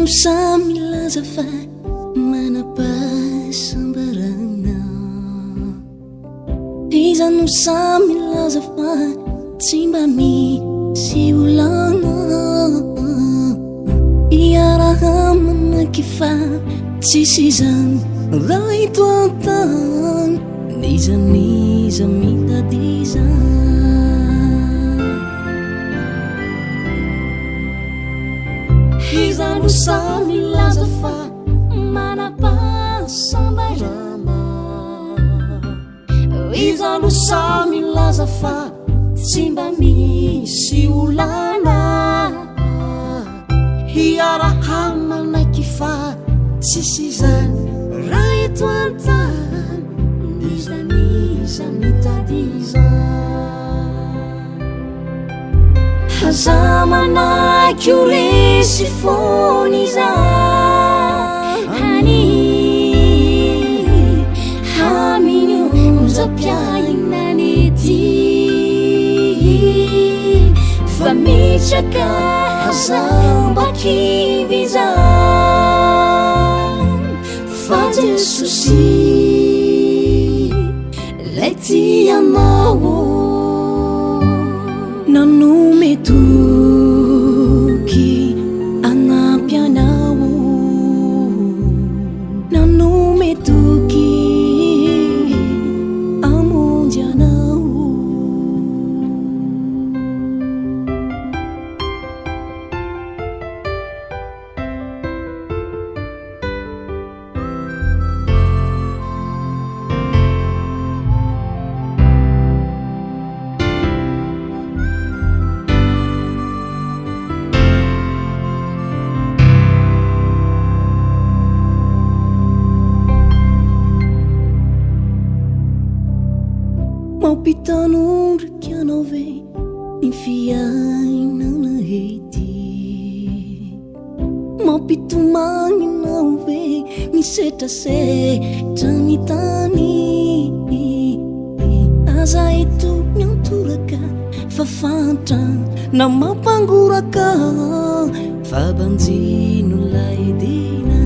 no samy milaza fa manam-pahasambarana. Iza no samy milaza fa tsy mba misy olana. Iaraha-manaiky fa tsisy izany raha eto an-tany. Niza mitady izany. Iza no samy milaza fa manam-pahasambarana. Iza no samy milaza fa tsy mba misy olana. Iaraha-manaiky fa tsisy izany raha eto an-tany. Niza mitady izany. Haza-manaiky o resy foan'izany. Amin'ny onjam-piainan'ety. Fa mitraka hazamba kivy izany. Fa Jesosy lay tia anao. Nanome toky hanampy anao. Nanome toky hamonjy anao. Mampitanondrika Nanome ny fiainana ety. Mampitomany Nanome ny setrasetran'ny tany. Aza eto miantoraka fa fahantrana mampangoraka. Fa banjino lay dina.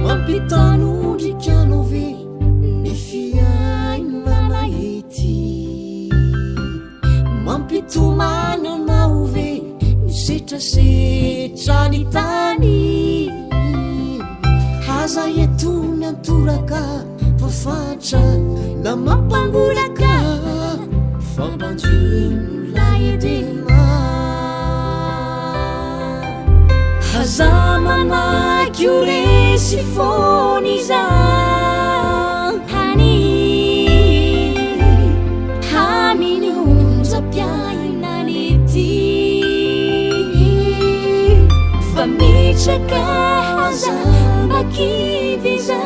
Mampitanondrika Nanome ny fiainana ety. Mampitomany Nanome ny setrasetran'ny tany. Aza eto miantoraka fa fahantrana mampangoraka. Fa banjino lay dina. Haza-manaiky o resy foan'izany. Amin'ny onjam-piainan'ety. Fa mitraka hazamba kivy izany.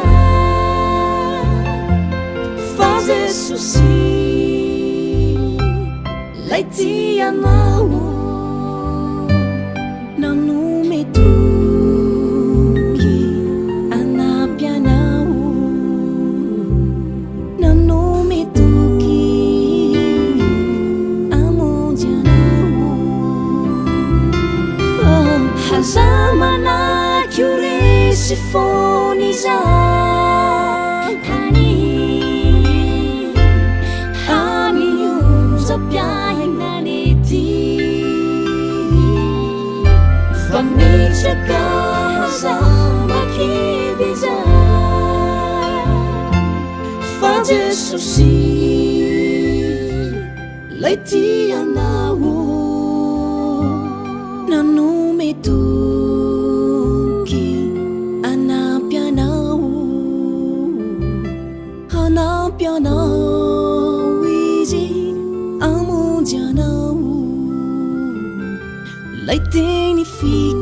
Fa Jesosy lay tia anao. Nanome toky hanampy anao. Nanome toky hamonjy anao. Haza-manaiky o resy foan'izany. Amin'ny onjam-piainan'ety. Fa mitraka hazamba kivy izany. Fa Jesosy lay tia anao. Nanome toky hanampy anao. Hanampy anao izy hamonjy anao. Lay teny fika